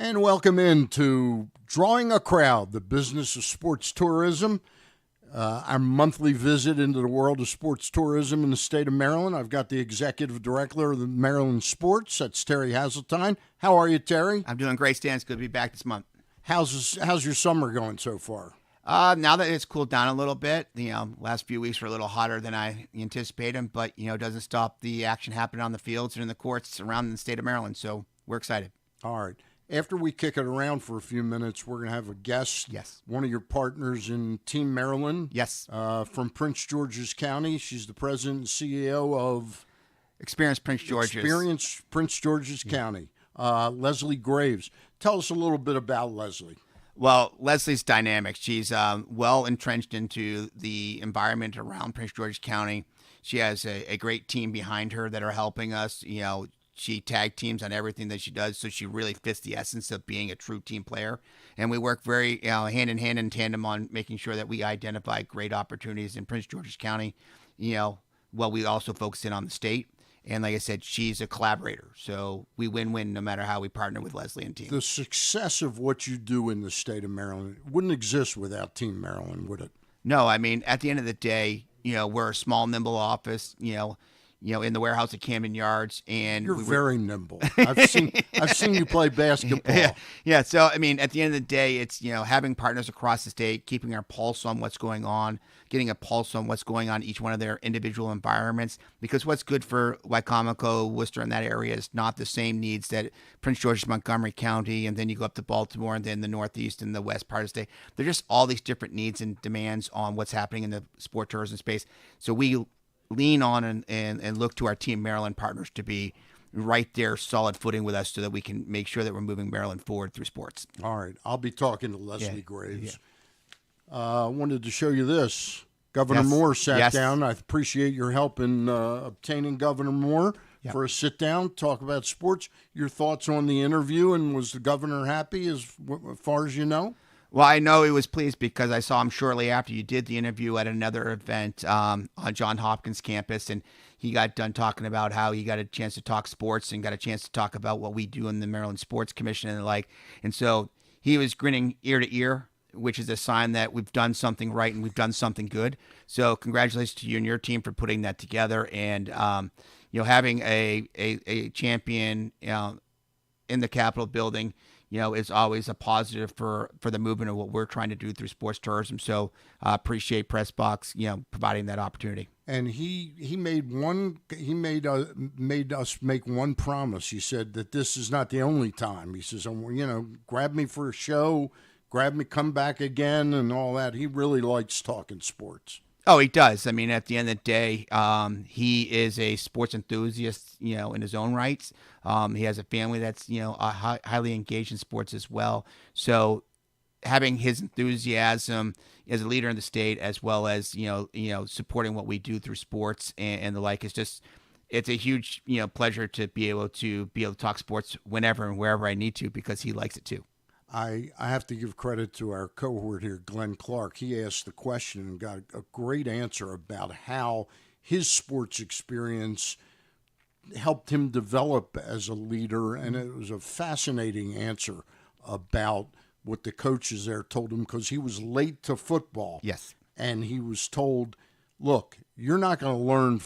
And welcome into Drawing a Crowd, the business of sports tourism. Our monthly visit into the world of sports tourism in the state of Maryland. I've got the executive director of the Maryland Sports. That's Terry Hasseltine. How are you, Terry? I'm doing great, Stan. It's good to be back this month. How's your summer going so far? Now that it's cooled down a little bit, last few weeks were a little hotter than I anticipated, but, it doesn't stop the action happening on the fields and in the courts around the state of Maryland. So we're excited. All right. After we kick it around for a few minutes, we're going to have a guest. Yes. One of your partners in Team Maryland. Yes. From Prince George's County. She's the president and CEO of Experience Prince George's County. Leslie Graves. Tell us a little bit about Leslie. Well, Leslie's dynamic. She's well entrenched into the environment around Prince George's County. She has a great team behind her that are helping us. She tag teams on everything that she does, so she really fits the essence of being a true team player. And we work very hand in hand in tandem on making sure that we identify great opportunities in Prince George's County. While we also focus in on the state. And like I said, she's a collaborator. So we win-win no matter how we partner with Leslie and team. The success of what you do in the state of Maryland wouldn't exist without Team Maryland, would it? No, I mean, at the end of the day, we're a small, nimble office, in the warehouse at Camden Yards, and you're very nimble. I've seen you play basketball. Yeah. So I mean, at the end of the day, it's having partners across the state, keeping our pulse on what's going on, getting a pulse on what's going on in each one of their individual environments. Because what's good for Wycomico, Worcester, and that area is not the same needs that Prince George's, Montgomery County, and then you go up to Baltimore, and then the Northeast and the West part of the state. They're just all these different needs and demands on what's happening in the sport tourism space. So we lean on and look to our Team Maryland partners to be right there, solid footing with us so that we can make sure that we're moving Maryland forward through sports. All right. I'll be talking to Leslie Graves. I wanted to show you this. Governor Moore sat down. I appreciate your help in obtaining Governor Moore for a sit-down, talk about sports. Your thoughts on the interview, and was the governor happy as far as you know? Well, I know he was pleased because I saw him shortly after you did the interview at another event on Johns Hopkins campus, and he got done talking about how he got a chance to talk sports and got a chance to talk about what we do in the Maryland Sports Commission and the like. And so he was grinning ear to ear, which is a sign that we've done something right and we've done something good. So congratulations to you and your team for putting that together, and having a champion in the Capitol building is always a positive for the movement of what we're trying to do through sports tourism. So appreciate PressBox, providing that opportunity. And he made us make one promise. He said that this is not the only time. He says, grab me for a show, grab me, come back again, and all that. He really likes talking sports. Oh, he does. I mean, at the end of the day, he is a sports enthusiast, in his own rights. He has a family that's, highly engaged in sports as well. So having his enthusiasm as a leader in the state, as well as, supporting what we do through sports and the like, is just, it's a huge, pleasure to be able to talk sports whenever and wherever I need to, because he likes it too. I have to give credit to our cohort here, Glenn Clark. He asked the question and got a great answer about how his sports experience helped him develop as a leader, and it was a fascinating answer about what the coaches there told him, because he was late to football. Yes. And he was told, look, you're not going to learn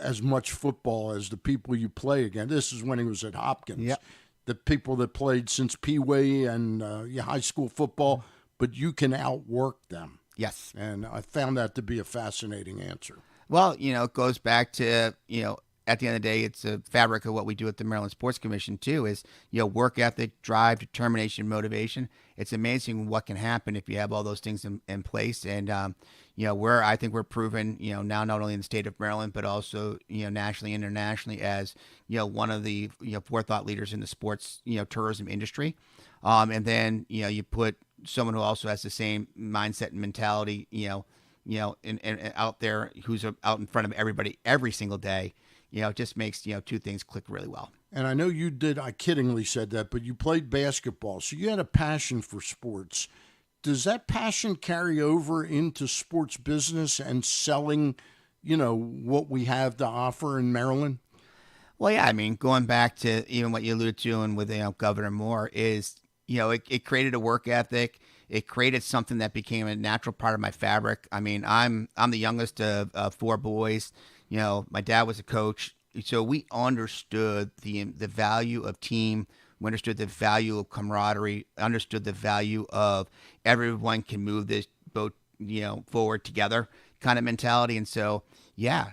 as much football as the people you play against. This is when he was at Hopkins. Yep. The people that played since Pee Wee and high school football, but you can outwork them. Yes. And I found that to be a fascinating answer. Well, it goes back to, at the end of the day, it's a fabric of what we do at the Maryland Sports Commission too, is, work ethic, drive, determination, motivation. It's amazing what can happen if you have all those things in place. And, I think we're proven, now not only in the state of Maryland, but also, nationally, internationally as, one of the, forethought leaders in the sports, tourism industry. And then, you put someone who also has the same mindset and mentality, and out there, who's out in front of everybody every single day, it just makes, two things click really well. And I know you did, I kiddingly said that, but you played basketball, so you had a passion for sports. Does that passion carry over into sports business and selling, what we have to offer in Maryland? Well, yeah, I mean, going back to even what you alluded to and with Governor Moore is, it created a work ethic. It created something that became a natural part of my fabric. I mean, I'm the youngest of four boys. My dad was a coach, so we understood the value of team. We understood the value of camaraderie. Understood the value of everyone can move this boat, forward together kind of mentality. And so, yeah,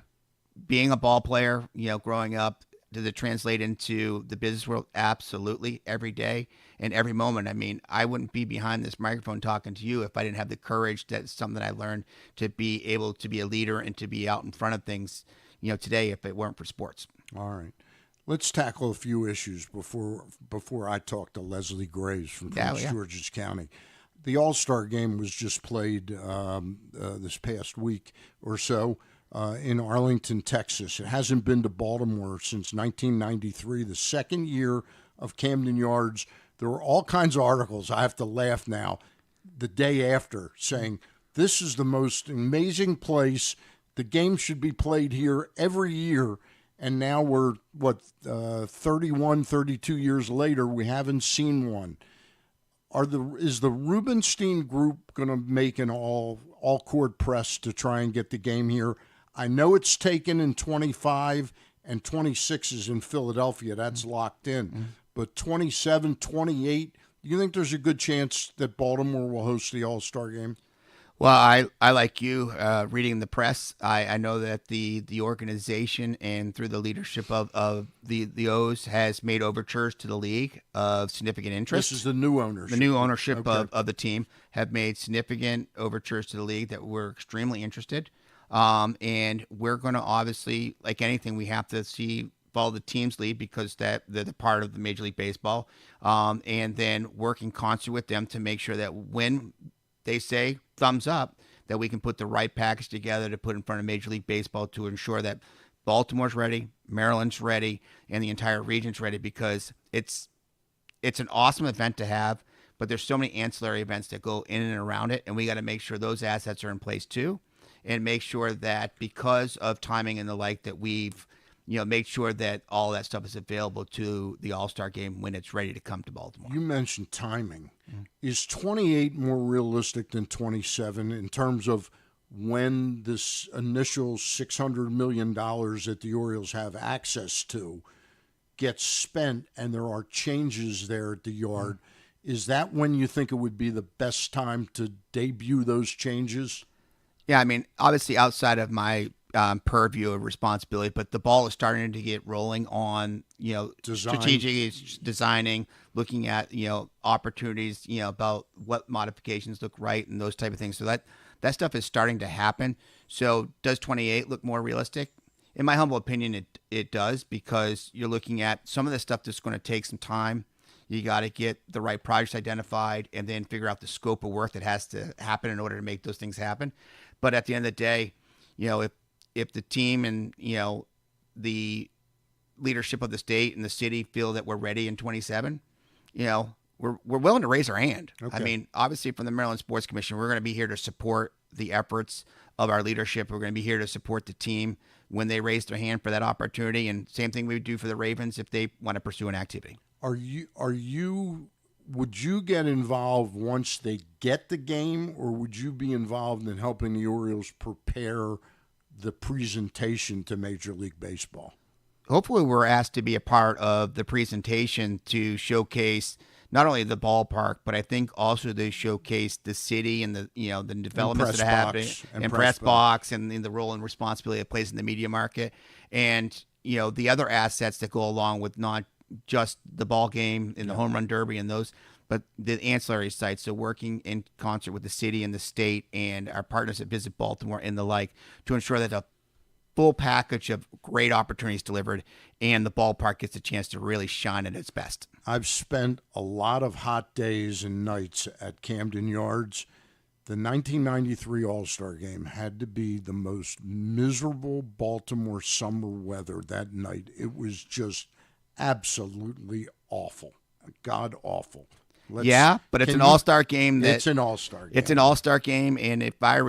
being a ball player, growing up, does it translate into the business world? Absolutely, every day and every moment. I mean, I wouldn't be behind this microphone talking to you if I didn't have the courage. That's something I learned to be able to be a leader and to be out in front of things, today if it weren't for sports. All right. Let's tackle a few issues before I talk to Leslie Graves from Prince George's County. The All-Star game was just played this past week or so in Arlington, Texas. It hasn't been to Baltimore since 1993, the second year of Camden Yards. There were all kinds of articles, I have to laugh now, the day after saying, this is the most amazing place. The game should be played here every year. And now we're, 31, 32 years later, we haven't seen one. Is the Rubenstein Group going to make an all-court press to try and get the game here? I know it's taken in 25 and 26 is in Philadelphia. That's locked in. Mm-hmm. But 27, 28, do you think there's a good chance that Baltimore will host the All-Star game? Well, I like you, reading the press. I know that the organization and through the leadership of the O's has made overtures to the league of significant interest. This is the new ownership. The new ownership of the team have made significant overtures to the league that we're extremely interested. And we're going to obviously, like anything, we have to follow the team's lead because they're the part of the Major League Baseball. And then work in concert with them to make sure that when they say thumbs up, that we can put the right package together to put in front of Major League Baseball to ensure that Baltimore's ready, Maryland's ready, and the entire region's ready, because it's an awesome event to have, but there's so many ancillary events that go in and around it, and we got to make sure those assets are in place too, and make sure that because of timing and the like that we've make sure that all that stuff is available to the All-Star game when it's ready to come to Baltimore. You mentioned timing. Mm-hmm. Is 28 more realistic than 27 in terms of when this initial $600 million that the Orioles have access to gets spent and there are changes there at the yard? Mm-hmm. Is that when you think it would be the best time to debut those changes? Yeah, I mean, obviously outside of my purview of responsibility, but the ball is starting to get rolling on, strategically designing, looking at, opportunities, about what modifications look right and those type of things. So that stuff is starting to happen. So does 28 look more realistic? In my humble opinion, it does, because you're looking at some of the stuff that's going to take some time. You got to get the right projects identified and then figure out the scope of work that has to happen in order to make those things happen. But at the end of the day, if the team and, the leadership of the state and the city feel that we're ready in 27, we're willing to raise our hand. Okay. I mean, obviously from the Maryland Sports Commission, we're going to be here to support the efforts of our leadership. We're going to be here to support the team when they raise their hand for that opportunity. And same thing we would do for the Ravens if they want to pursue an activity. Would you get involved once they get the game, or would you be involved in helping the Orioles prepare the presentation to Major League Baseball? Hopefully we're asked to be a part of the presentation to showcase not only the ballpark, but I think also to showcase the city and the the developments that are happening, and press box and the role and responsibility it plays in the media market, and the other assets that go along with not just the ball game and the home run derby and those, but the ancillary sites. So working in concert with the city and the state and our partners at Visit Baltimore and the like to ensure that a full package of great opportunities delivered and the ballpark gets a chance to really shine at its best. I've spent a lot of hot days and nights at Camden Yards. The 1993 All-Star Game had to be the most miserable Baltimore summer weather that night. It was just absolutely awful. God awful. But it's an all-star game. It's an all-star game. It's an all-star game, and if I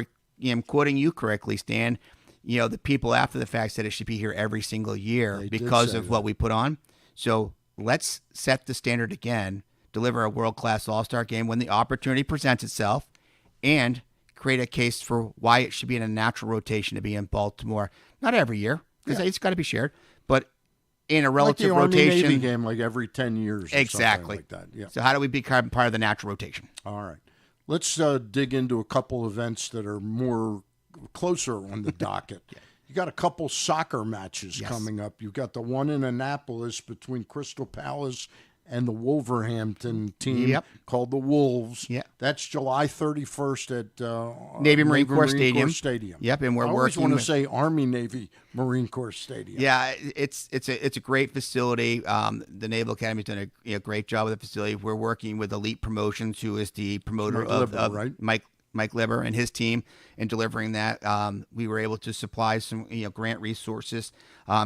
am quoting you correctly, Stan, the people after the fact said it should be here every single year because of what we put on. So let's set the standard again, deliver a world-class all-star game when the opportunity presents itself, and create a case for why it should be in a natural rotation to be in Baltimore. Not every year, because it's got to be shared, but in a relative like the rotation. Army-Navy game, like every 10 years or Exactly. something like that. Yeah. So how do we become part of the natural rotation? All right. Let's dig into a couple events that are more closer on the docket. You got a couple soccer matches coming up. You've got the one in Annapolis between Crystal Palace and the Wolverhampton team called the Wolves. Yeah. That's July 31st at Navy Marine Corps Stadium. Yep, and we're I always working want to say Army Navy Marine Corps Stadium. Yeah, it's a great facility. The Naval Academy's done a great job with the facility. We're working with Elite Promotions, who is the promoter of Mike Libber and his team, in delivering that. We were able to supply some grant resources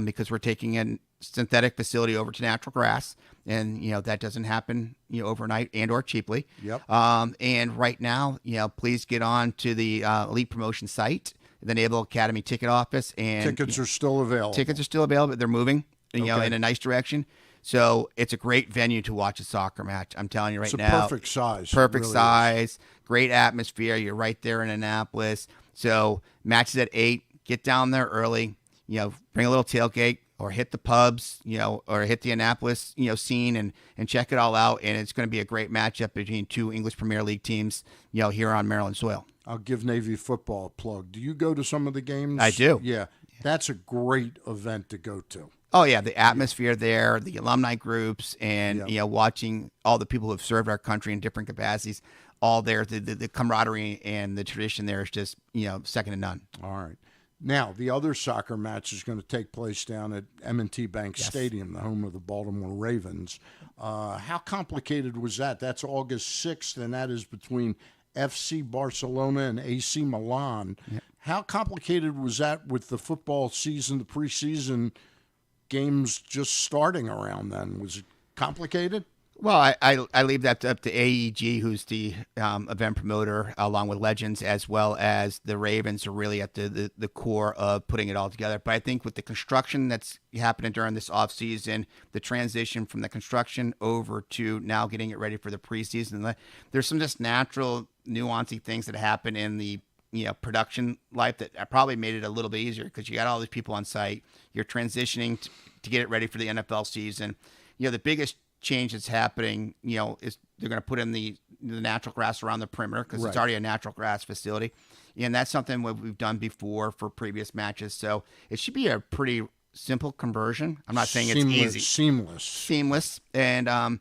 because we're taking a synthetic facility over to natural grass, and that doesn't happen overnight and or cheaply. Yep. And right now, please get on to the Elite Promotion site, the Naval Academy ticket office, and tickets are still available. Tickets are still available, but they're moving, in a nice direction. So it's a great venue to watch a soccer match. I'm telling you right now. It's a perfect size. Perfect size, great atmosphere. You're right there in Annapolis. So matches at 8. Get down there early. Bring a little tailgate, or hit the pubs, or hit the Annapolis, scene and check it all out. And it's going to be a great matchup between two English Premier League teams, here on Maryland soil. I'll give Navy football a plug. Do you go to some of the games? I do. Yeah. That's a great event to go to. Oh, yeah. The atmosphere there, the alumni groups, and, watching all the people who have served our country in different capacities, all there. The camaraderie and the tradition there is just, second to none. All right. Now, the other soccer match is going to take place down at M&T Bank Stadium, the home of the Baltimore Ravens. How complicated was that? That's August 6th, and that is between FC Barcelona and AC Milan. Yeah. How complicated was that with the football season, the preseason games just starting around then? Was it complicated? Well, I leave that up to AEG, who's the event promoter, along with Legends, as well as the Ravens, are really at the core of putting it all together. But I think with the construction that's happening during this offseason, the transition from the construction over to now getting it ready for the preseason, there's some just natural nuancey things that happen in the production life that probably made it a little bit easier, because you got all these people on site. You're transitioning to get it ready for the NFL season. The biggest change that's happening, is they're going to put in the natural grass around the perimeter, because it's already a natural grass facility. And that's something we've done before for previous matches. So it should be a pretty simple conversion. I'm not saying it's easy. Seamless. And,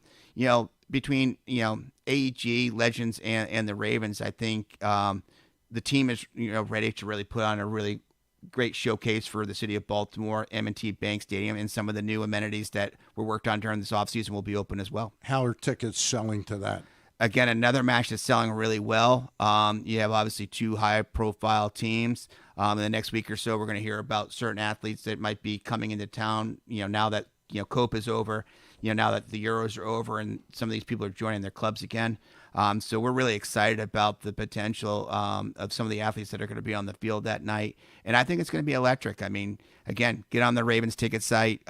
between, AEG, Legends, and the Ravens, I think the team is, ready to really put on a really great showcase for the city of Baltimore. M&T Bank Stadium, and some of the new amenities that were worked on during this offseason will be open as well. How are tickets selling to that? Again, another match that's selling really well. You have obviously two high-profile teams. In the next week or so, we're going to hear about certain athletes that might be coming into town, now that, COPE is over, now that the Euros are over, and some of these people are joining their clubs again. So we're really excited about the potential of some of the athletes that are going to be on the field that night. And I think it's going to be electric. I mean, again, get on the Ravens ticket site,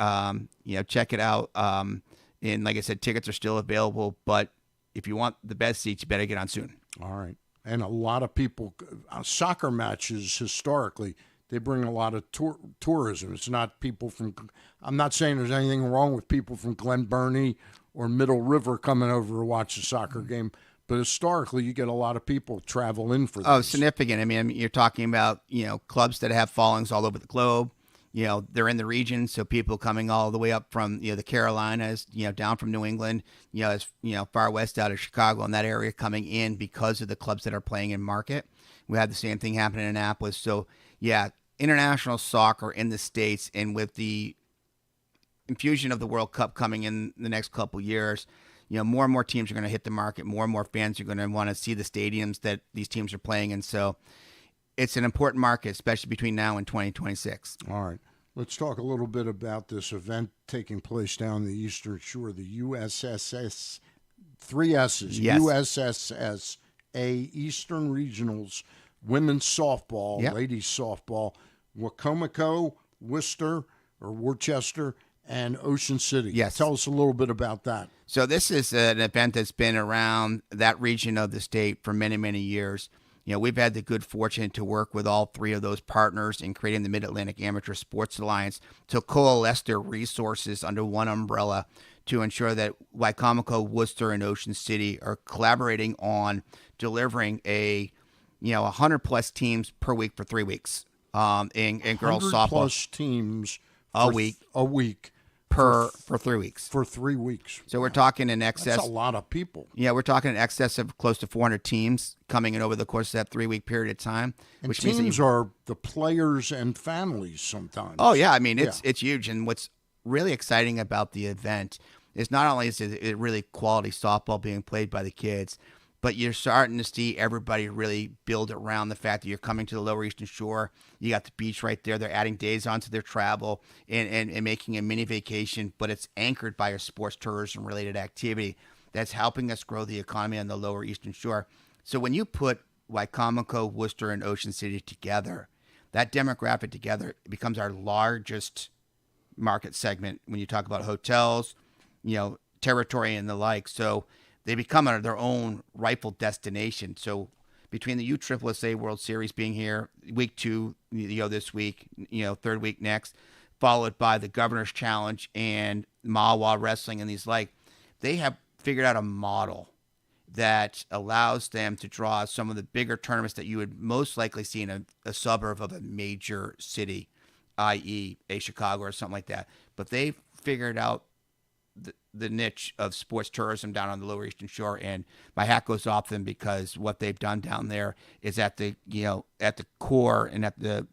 check it out. And like I said, tickets are still available, but if you want the best seats, you better get on soon. All right. And a lot of people, soccer matches historically, they bring a lot of tourism. It's not people from, I'm not saying there's anything wrong with people from Glen Burnie or Middle River coming over to watch a soccer game, but historically you get a lot of people travel in for this. Oh, significant. I mean, you're talking about, clubs that have followings all over the globe. They're in the region, so people coming all the way up from, the Carolinas, down from New England, as, far west out of Chicago and that area, coming in because of the clubs that are playing in market. We had the same thing happen in Annapolis. So, yeah, international soccer in the States, and with the infusion of the World Cup coming in the next couple years, more and more teams are going to hit the market. More and more fans are going to want to see the stadiums that these teams are playing in. So it's an important market, especially between now and 2026. All right. Let's talk a little bit about this event taking place down the Eastern Shore, the USSS, 3 S's, yes. USSSA Eastern Regionals Women's Softball, Yep. Ladies Softball, Wacomico, Worcester, and Ocean City. Yes. Tell us a little bit about that. So this is an event that's been around that region of the state for many, many years. We've had the good fortune to work with all three of those partners in creating the Mid-Atlantic Amateur Sports Alliance to coalesce their resources under one umbrella to ensure that Wicomico, Worcester, and Ocean City are collaborating on delivering 100+ teams per week for 3 weeks. In girls softball. 100+ teams a week for 3 weeks. For 3 weeks. So we're talking in excess. That's a lot of people. Yeah, we're talking in excess of close to 400 teams coming in over the course of that 3-week period of time. And which teams means are the players and families sometimes. Oh yeah, I mean it's huge. And what's really exciting about the event is not only is it really quality softball being played by the kids, but you're starting to see everybody really build around the fact that you're coming to the Lower Eastern Shore. You got the beach right there. They're adding days onto their travel and making a mini vacation, but it's anchored by a sports tourism related activity that's helping us grow the economy on the Lower Eastern Shore. So when you put Wicomico, Worcester, and Ocean City together, that demographic together becomes our largest market segment when you talk about hotels, territory and the like. So they become their own rightful destination. So between the USSSA World Series being here, week 2, this week, third week next, followed by the Governor's Challenge and Mawa Wrestling and these they have figured out a model that allows them to draw some of the bigger tournaments that you would most likely see in a suburb of a major city, i.e. a Chicago or something like that. But they've figured out the niche of sports tourism down on the Lower Eastern Shore, and my hat goes off them because what they've done down there is at the core and at the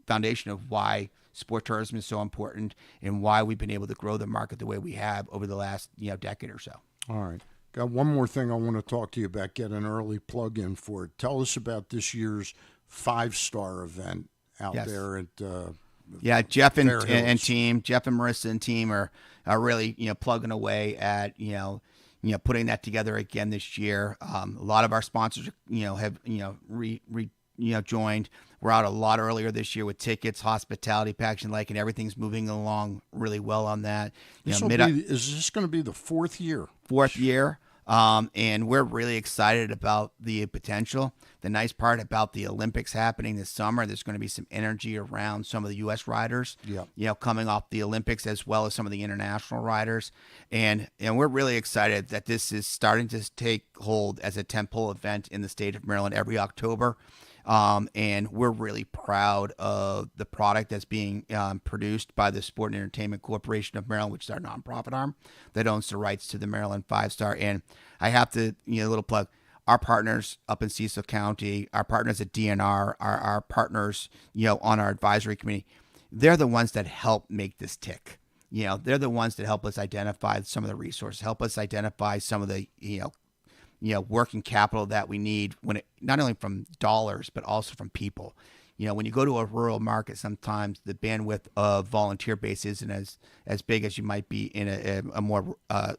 foundation of why sport tourism is so important and why we've been able to grow the market the way we have over the last decade or so. All right. Got one more thing I want to talk to you about, get an early plug in for it. Tell us about this year's 5-star event out there at Jeff and team, Jeff and Marissa and team are really plugging away at putting that together again this year. A lot of our sponsors have joined. We're out a lot earlier this year with tickets, hospitality package, and and everything's moving along really well on that. Is this going to be the fourth year? Fourth year. And we're really excited about the potential. The nice part about the Olympics happening this summer, there's going to be some energy around some of the U.S. riders, coming off the Olympics as well as some of the international riders. And we're really excited that this is starting to take hold as a tentpole event in the state of Maryland every October. And we're really proud of the product that's being produced by the Sport and Entertainment Corporation of Maryland, which is our nonprofit arm that owns the rights to the Maryland 5-star. And I have to, a little plug, our partners up in Cecil County, our partners at DNR, our partners, on our advisory committee, they're the ones that help make this tick. They're the ones that help us identify some of the resources, help us identify some of the, working capital that we need not only from dollars, but also from people. When you go to a rural market, sometimes the bandwidth of volunteer base isn't as big as you might be in a more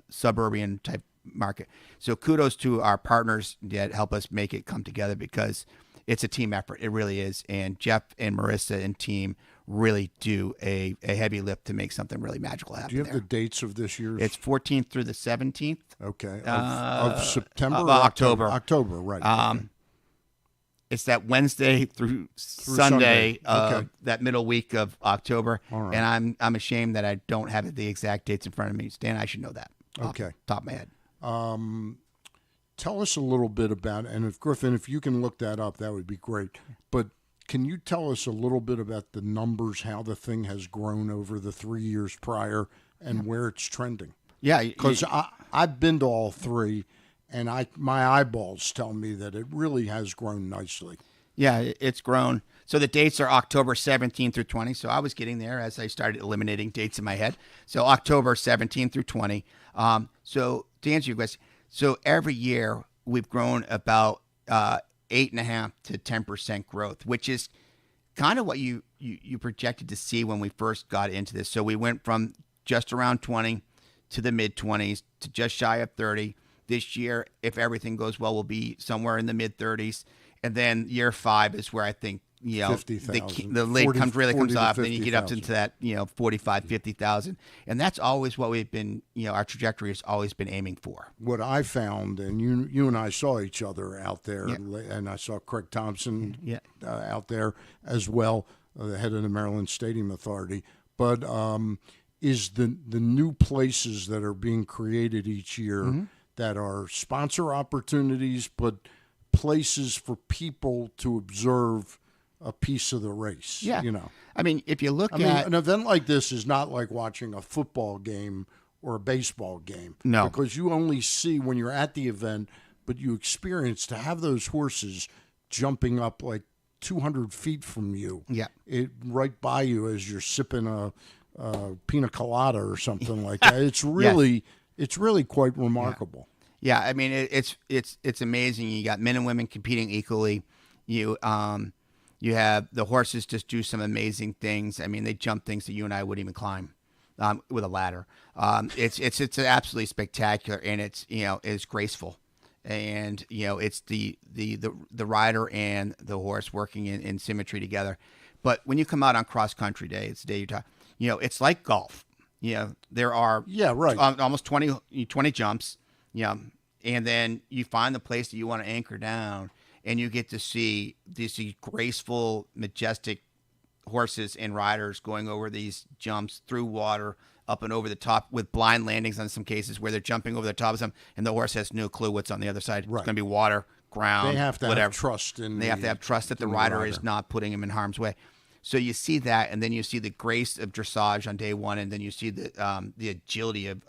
suburban type market. So kudos to our partners that help us make it come together because it's a team effort. It really is. And Jeff and Marissa and team really do a heavy lift to make something really magical happen. Do you have the dates of this year? It's 14th through the 17th. Okay. Of September? Of October. October, right. Okay. It's that Wednesday through Sunday of that middle week of October. All right. And I'm ashamed that I don't have the exact dates in front of me. Stan, I should know that. Okay. Top of my head. Tell us a little bit about, and if Griffin, if you can look that up, that would be great. But can you tell us a little bit about the numbers, how the thing has grown over the 3 years prior and where it's trending? Yeah. Because I've been to all three, and my eyeballs tell me that it really has grown nicely. Yeah, it's grown. So the dates are October 17 through 20. So I was getting there as I started eliminating dates in my head. So October 17 through 20. So to answer your question, so every year we've grown about 8.5% to 10% growth, which is kind of what you projected to see when we first got into this. So we went from just around 20 to the mid-20s to just shy of 30. This year, if everything goes well, we'll be somewhere in the mid-30s. And then year 5 is where I think the 50,000, the lid 40, comes really 40 comes to off, then you get up 50,000. into that 45, 50,000, and that's always what we've been our trajectory has always been aiming for. What I found, and you and I saw each other out there, Yeah. and I saw Craig Thompson Yeah. out there as well, the head of the Maryland Stadium Authority. But is the new places that are being created each year Mm-hmm. that are sponsor opportunities, but places for people to observe a piece of the race. Yeah. I mean, if you look I mean, at an event like this is not like watching a football game or a baseball game. No. Because you only see when you're at the event, but you experience to have those horses jumping up like 200 feet from you, Yeah. right by you as you're sipping a pina colada or something like that. It's really, it's really quite remarkable. Yeah, I mean it's amazing. You got men and women competing equally. You have the horses just do some amazing things. I mean, they jump things that you and I wouldn't even climb with a ladder. It's absolutely spectacular, and it's graceful, and it's the rider and the horse working in symmetry together. But when you come out on cross country day, it's the day you talk. It's like golf. There are almost 20 jumps. And then you find the place that you want to anchor down, and you get to see these graceful, majestic horses and riders going over these jumps through water, up and over the top, with blind landings on some cases where they're jumping over the top of them, and the horse has no clue what's on the other side. Right. It's going to be water, ground, They have to whatever. have trust in. They have to have trust that the rider is not putting him in harm's way. So you see that, and then you see the grace of dressage on day one, and then you see the agility of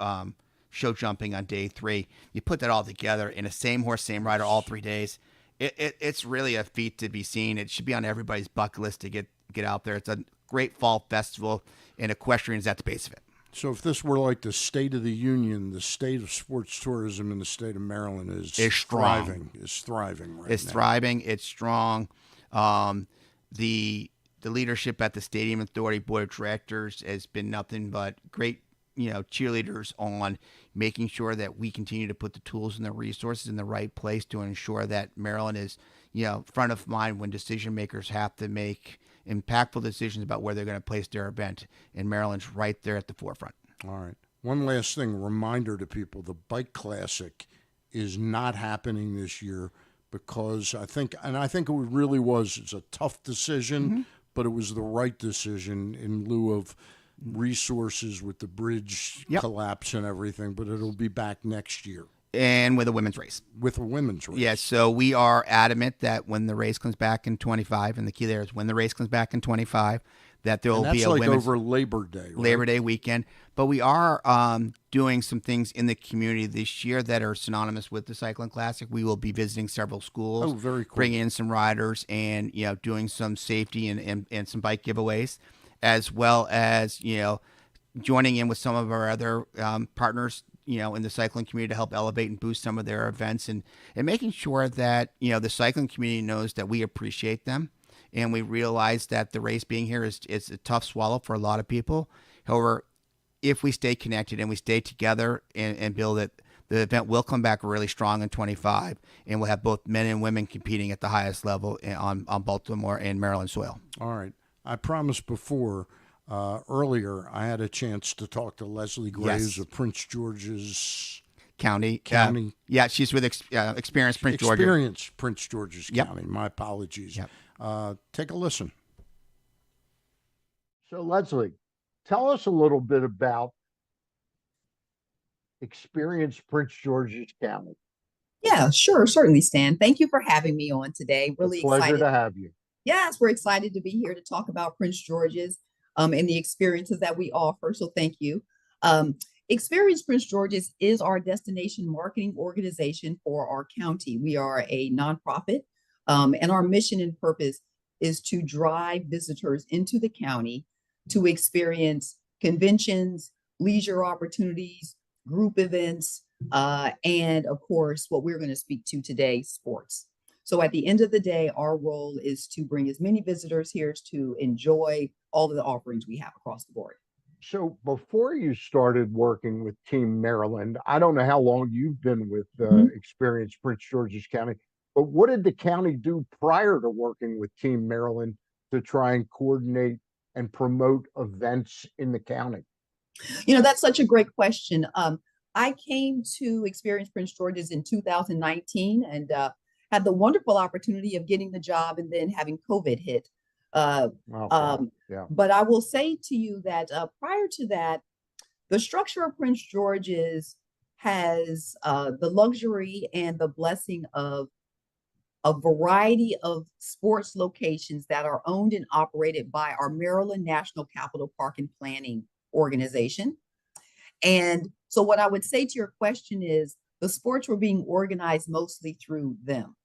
show jumping on day three. You put that all together in a same horse, same rider all 3 days. It's really a feat to be seen. It should be on everybody's bucket list to get out there. It's a great fall festival, and equestrian is at the base of it. So if this were like the State of the Union, the state of sports tourism in the state of Maryland is strong. thriving. Is thriving right It's now. thriving. It's strong. The leadership at the Stadium Authority Board of Directors has been nothing but great, cheerleaders on making sure that we continue to put the tools and the resources in the right place to ensure that Maryland is, front of mind when decision makers have to make impactful decisions about where they're going to place their event. And Maryland's right there at the forefront. All right. One last thing, reminder to people, the Bike Classic is not happening this year because I think it really was, it's a tough decision, but it was the right decision in lieu of resources with the bridge collapse and everything, but it'll be back next year. And with a women's race. With a women's race. Yes, so we are adamant that when the race comes back in 25, and the key there is when the race comes back in 25, that there will be a like women's over Labor Day, right? Labor Day weekend. But we are doing some things in the community this year that are synonymous with the Cycling Classic. We will be visiting several schools. Oh, very cool. Bringing in some riders and doing some safety and some bike giveaways, as well as joining in with some of our other partners in the cycling community to help elevate and boost some of their events and making sure that the cycling community knows that we appreciate them. And we realize that the race being here is a tough swallow for a lot of people. However, if we stay connected and we stay together and build it, the event will come back really strong in 25, and we'll have both men and women competing at the highest level on Baltimore and Maryland soil. All right. I promised before, earlier, I had a chance to talk to Leslie Graves of Prince George's County. Yeah, she's with Experience Prince George's. Experience Prince George's County. My apologies. Yep. Take a listen. So, Leslie, tell us a little bit about Experience Prince George's County. Yeah, sure. Certainly, Stan. Thank you for having me on today. Really It's a pleasure excited to have you. Yes, we're excited to be here to talk about Prince George's and the experiences that we offer. So thank you. Experience Prince George's is our destination marketing organization for our county. We are a nonprofit, and our mission and purpose is to drive visitors into the county to experience conventions, leisure opportunities, group events, and of course, what we're going to speak to today, sports. So at the end of the day, our role is to bring as many visitors here to enjoy all of the offerings we have across the board. So before you started working with Team Maryland, I don't know how long you've been with Experience Prince George's County, but what did the county do prior to working with Team Maryland to try and coordinate and promote events in the county? That's such a great question. I came to Experience Prince George's in 2019 and had the wonderful opportunity of getting the job and then having COVID hit. Okay. Yeah. But I will say to you that prior to that, the structure of Prince George's has the luxury and the blessing of a variety of sports locations that are owned and operated by our Maryland National Capital Park and Planning organization. And so what I would say to your question is the sports were being organized mostly through them.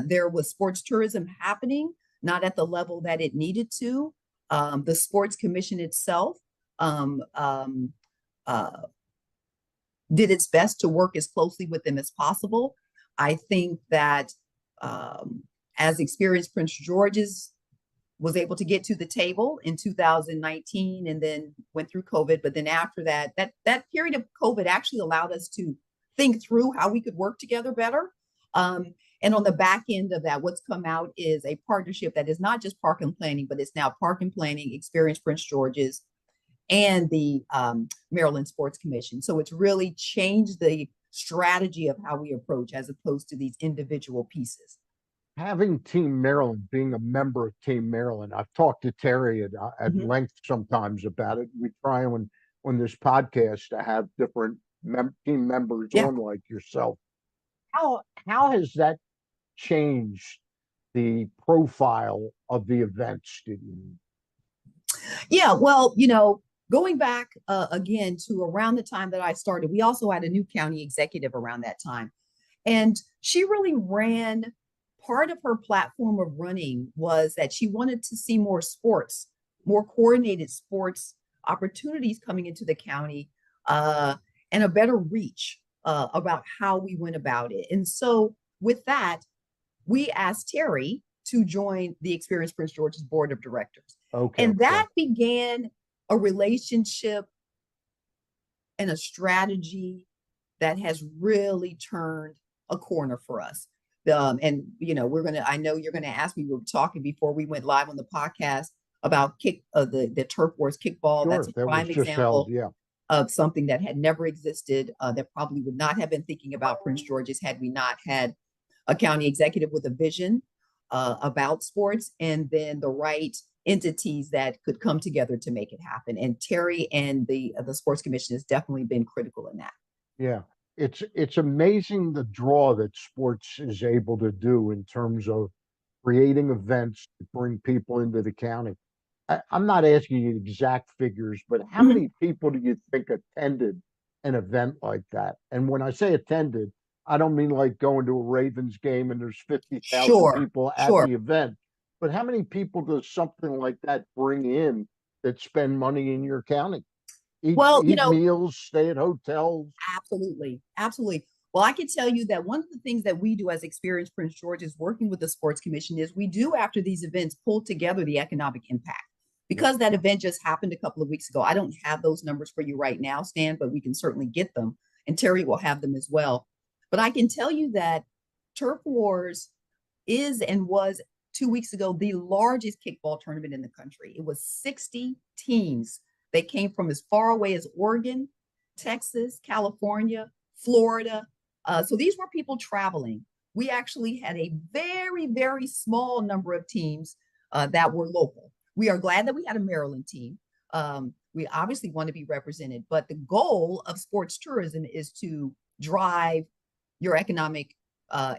There was sports tourism happening, not at the level that it needed to. The Sports Commission itself did its best to work as closely with them as possible. I think that as Experience Prince George's was able to get to the table in 2019 and then went through COVID. But then after that, that period of COVID actually allowed us to think through how we could work together better. And on the back end of that, what's come out is a partnership that is not just park and planning, but it's now park and planning, Experience Prince George's, and the Maryland Sports Commission. So it's really changed the strategy of how we approach as opposed to these individual pieces. Having Team Maryland, being a member of Team Maryland, I've talked to Terry at length sometimes about it. We try on this podcast to have different team members on like yourself. How has that changed the profile of the events? Yeah, well, going back again to around the time that I started, we also had a new county executive around that time. And she really ran, part of her platform of running was that she wanted to see more sports, more coordinated sports opportunities coming into the county, and a better reach about how we went about it. And so with that, we asked Terry to join the Experience Prince George's board of directors. Okay. And that began a relationship and a strategy that has really turned a corner for us. And I know you're gonna ask me, we were talking before we went live on the podcast about the Turf Wars kickball. Sure, that's a prime example of something that had never existed, that probably would not have been thinking about Prince George's had we not had a county executive with a vision about sports, and then the right entities that could come together to make it happen. And Terry and the Sports Commission has definitely been critical in that. Yeah. It's amazing the draw that sports is able to do in terms of creating events to bring people into the county. I'm not asking you exact figures, but how many people do you think attended an event like that? And when I say attended, I don't mean like going to a Ravens game and there's 50,000 people at the event, but how many people does something like that bring in that spend money in your county? Eat meals, stay at hotels. Absolutely. Well, I can tell you that one of the things that we do as Experience Prince George is working with the Sports Commission is we do, after these events, pull together the economic impact. Because that event just happened a couple of weeks ago. I don't have those numbers for you right now, Stan, but we can certainly get them. And Terry will have them as well. But I can tell you that Turf Wars is and was 2 weeks ago the largest kickball tournament in the country. It was 60 teams. They came from as far away as Oregon, Texas, California, Florida. So these were people traveling. We actually had a very, very small number of teams that were local. We are glad that we had a Maryland team. We obviously want to be represented, but the goal of sports tourism is to drive your economic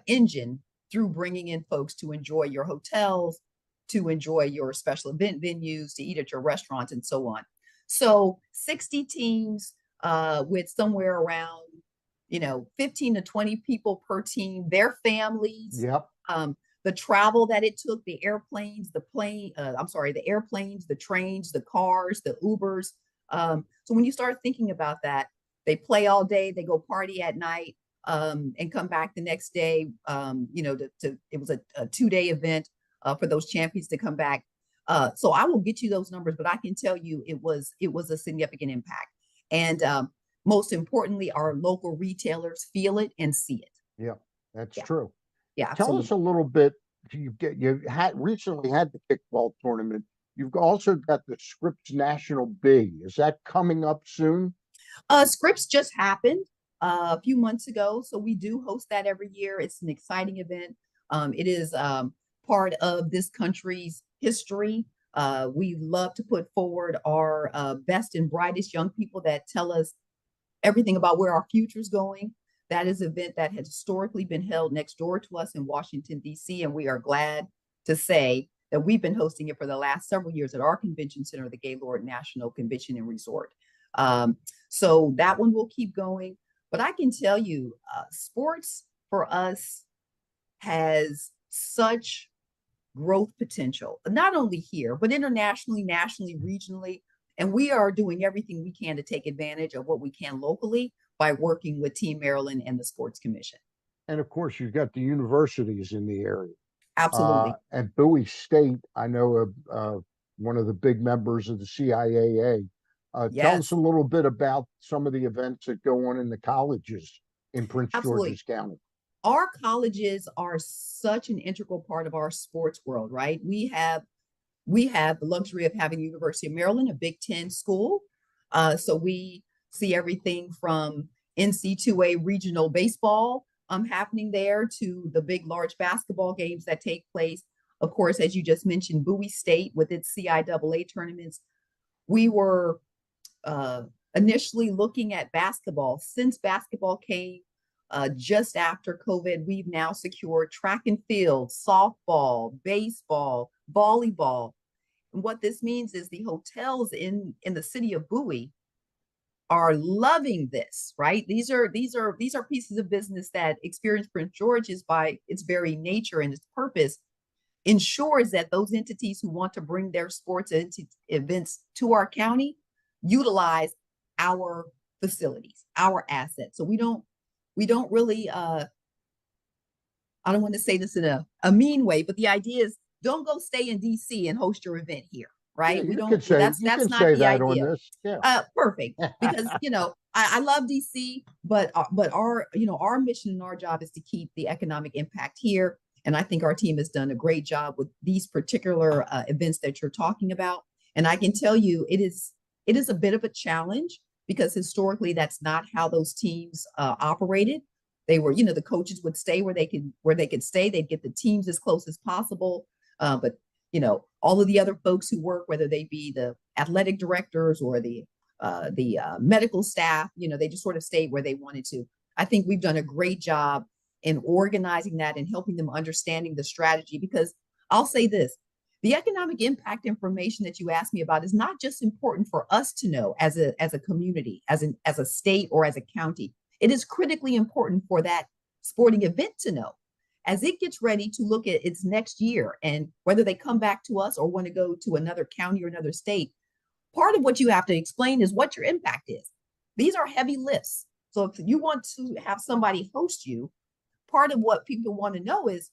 engine through bringing in folks to enjoy your hotels, to enjoy your special event venues, to eat at your restaurants, and so on. So 60 teams with somewhere around, 15 to 20 people per team, their families. Yep. The travel that it took, the airplanes, the airplanes, the trains, the cars, the Ubers. So when you start thinking about that, they play all day, they go party at night, and come back the next day. It was a 2-day event for those champions to come back. So I will get you those numbers, but I can tell you it was a significant impact. And most importantly, our local retailers feel it and see it. Yeah, that's true. Yeah. Tell us a little bit you had recently had the kickball tournament. You've also got the Scripps National B. Is that coming up soon? Scripps just happened a few months ago, so we do host that every year. It's an exciting event. It is part of this country's history. We love to put forward our best and brightest young people that tell us everything about where our future is going. That is an event that has historically been held next door to us in Washington, D.C., and we are glad to say that we've been hosting it for the last several years at our convention center, the Gaylord National Convention and Resort. Um, so that one will keep going. But I can tell you, sports for us has such growth potential, not only here, but internationally, nationally, regionally. And we are doing everything we can to take advantage of what we can locally by working with Team Maryland and the Sports Commission. And of course, you've got the universities in the area. Absolutely. At Bowie State, I know one of the big members of the CIAA. Tell us Yes, a little bit about some of the events that go on in the colleges in Prince absolutely. George's County. Our colleges are such an integral part of our sports world, right? We have the luxury of having the University of Maryland, a Big Ten school. So we see everything from NC2A regional baseball happening there to the big, large basketball games that take place. Of course, as you just mentioned, Bowie State with its CIAA tournaments. We were initially looking at basketball. Since basketball came just after COVID, we've now secured track and field, softball, baseball, volleyball. And what this means is the hotels in the city of Bowie are loving this, right? These are pieces of business that Experience Prince George's, by its very nature and its purpose, ensures that those entities who want to bring their sports events to our county utilize our facilities, our assets. So we don't really I don't want to say this in a mean way, but the idea is don't go stay in DC and host your event here, Yeah, right? We don't, you that's can not say the that on idea. this. Yeah. Perfect. Because I love DC, but our our mission and our job is to keep the economic impact here. And I think our team has done a great job with these particular events that you're talking about. And I can tell you, it is a bit of a challenge because historically that's not how those teams operated. They were, the coaches would stay where they could stay. They'd get the teams as close as possible. But all of the other folks who work, whether they be the athletic directors or the medical staff, they just sort of stayed where they wanted to. I think we've done a great job in organizing that and helping them understanding the strategy. Because I'll say this: the economic impact information that you asked me about is not just important for us to know as a community, as a state or as a county. It is critically important for that sporting event to know as it gets ready to look at its next year, and whether they come back to us or want to go to another county or another state. Part of what you have to explain is what your impact is. These are heavy lifts. So if you want to have somebody host you, part of what people want to know is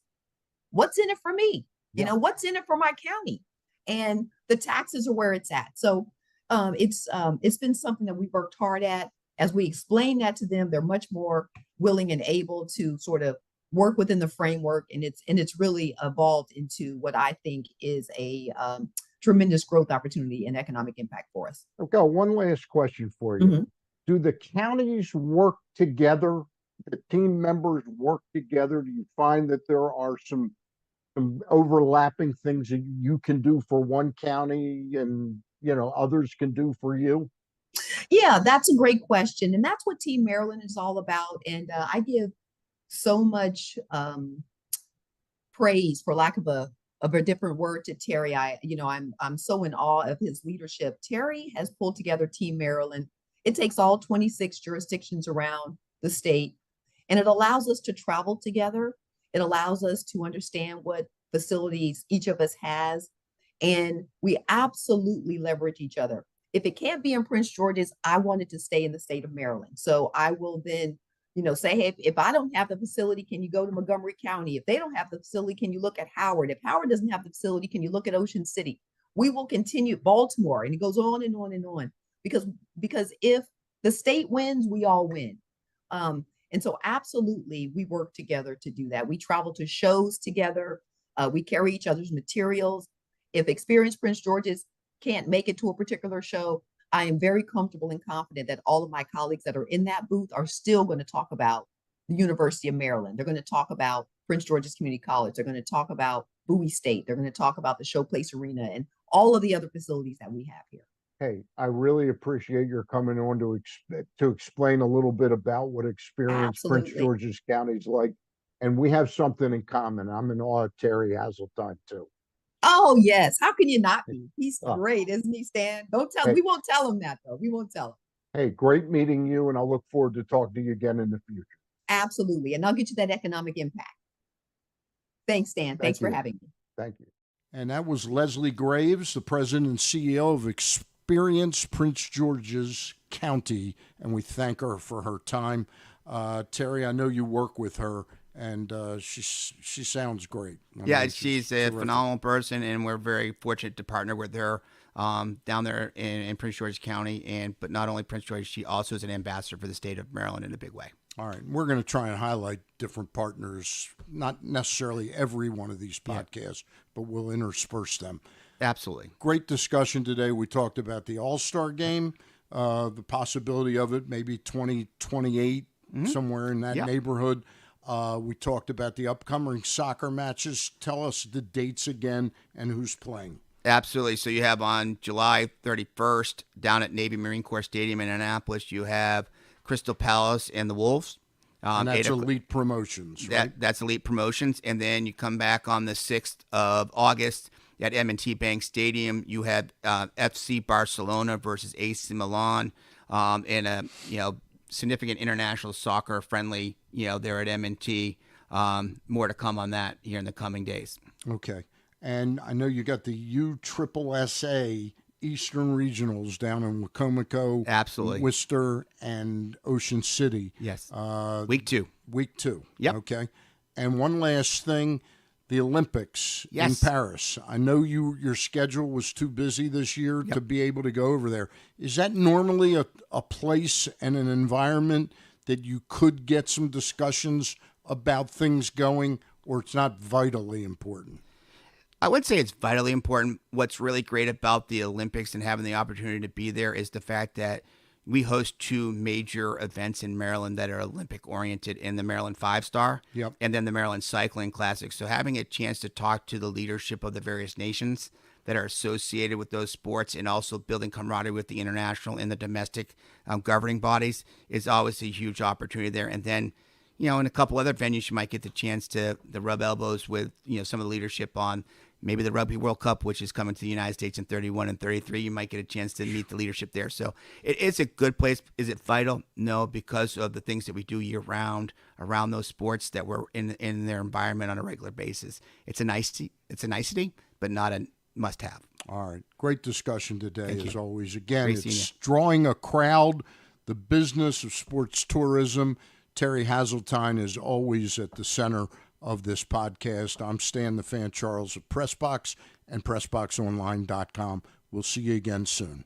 what's in it for me? Yeah. What's in it for my county? And the taxes are where it's at. So it's been something that we've worked hard at. As we explain that to them, they're much more willing and able to sort of work within the framework, and it's really evolved into what I think is a tremendous growth opportunity and economic impact for us. Okay, one last question for you. Mhm. Do the counties work together? The team members work together? Do you find that there are some overlapping things that you can do for one county and others can do for you? Yeah, that's a great question, and that's what Team Maryland is all about. And I give so much praise, for lack of a different word, to Terry. I'm so in awe of his leadership. Terry has pulled together Team Maryland. It takes all 26 jurisdictions around the state, and it allows us to travel together. It allows us to understand what facilities each of us has, and we absolutely leverage each other. If it can't be in Prince George's, I wanted to stay in the state of Maryland. So I will then say, hey, if I don't have the facility, can you go to Montgomery County? If they don't have the facility, can you look at Howard? If Howard doesn't have the facility, can you look at Ocean City? We will continue Baltimore, and it goes on and on and on, because if the state wins, we all win. And so absolutely, we work together to do that. We travel to shows together. We carry each other's materials. If Experience Prince George's can't make it to a particular show, I am very comfortable and confident that all of my colleagues that are in that booth are still going to talk about the University of Maryland. They're going to talk about Prince George's Community College. They're going to talk about Bowie State. They're going to talk about the Showplace Arena and all of the other facilities that we have here. Hey, I really appreciate your coming on to explain a little bit about what experience Prince Absolutely. George's County is like. And we have something in common. I'm in awe of Terry Hasseltine too. Oh, yes. How can you not be? He's Uh, great, isn't he, Stan? Don't tell hey, we won't tell him that though. We won't tell him. hey, great meeting you, and I'll look forward to talking to you again in the future. Absolutely. And I'll get you that economic impact. Thanks, Stan. Thanks for having me. Thank you. And that was Leslie Graves, the president and CEO of Experience Prince George's County, and we thank her for her time. Terry, I know you work with her, and she sounds great. She's a phenomenal person, and we're very fortunate to partner with her down there in Prince George's County. But not only Prince George, she also is an ambassador for the state of Maryland in a big way. All right. We're going to try and highlight different partners, not necessarily every one of these podcasts, but we'll intersperse them. Absolutely. Great discussion today. We talked about the All-Star game, the possibility of it, maybe 2028, somewhere in that neighborhood. We talked about the upcoming soccer matches. Tell us the dates again and who's playing. Absolutely. So you have on July 31st down at Navy Marine Corps Stadium in Annapolis, you have Crystal Palace and the Wolves. And that's Elite Promotions, right? That's Elite Promotions. And then you come back on the 6th of August at M&T Bank Stadium. You have FC Barcelona versus AC Milan in a significant international soccer friendly there at M&T. More to come on that here in the coming days. Okay. And I know you got the USSSA Eastern Regionals down in Wacomico, absolutely, Worcester, and Ocean City. Yes. Week 2. Week 2. Yep. Okay. And one last thing, the Olympics in Paris. I know your schedule was too busy this year to be able to go over there. Is that normally a place and an environment that you could get some discussions about things going, or it's not vitally important? I would say it's vitally important. What's really great about the Olympics and having the opportunity to be there is the fact that we host 2 major events in Maryland that are Olympic oriented, in the Maryland 5-Star and then the Maryland Cycling Classic. So having a chance to talk to the leadership of the various nations that are associated with those sports, and also building camaraderie with the international and the domestic governing bodies, is always a huge opportunity there. And then, in a couple other venues, you might get the chance to rub elbows with, some of the leadership on maybe the Rugby World Cup, which is coming to the United States in 31 and 33. You might get a chance to meet the leadership there. So it is a good place. Is it vital? No, because of the things that we do year round around those sports that we're in their environment on a regular basis. It's a nicety, but not a must-have. All right. Great discussion today, as always. Again, Great it's drawing a crowd, the business of sports tourism. Terry Hasseltine is always at the center of this podcast. I'm Stan the Fan Charles of PressBox and PressBoxOnline.com. We'll see you again soon.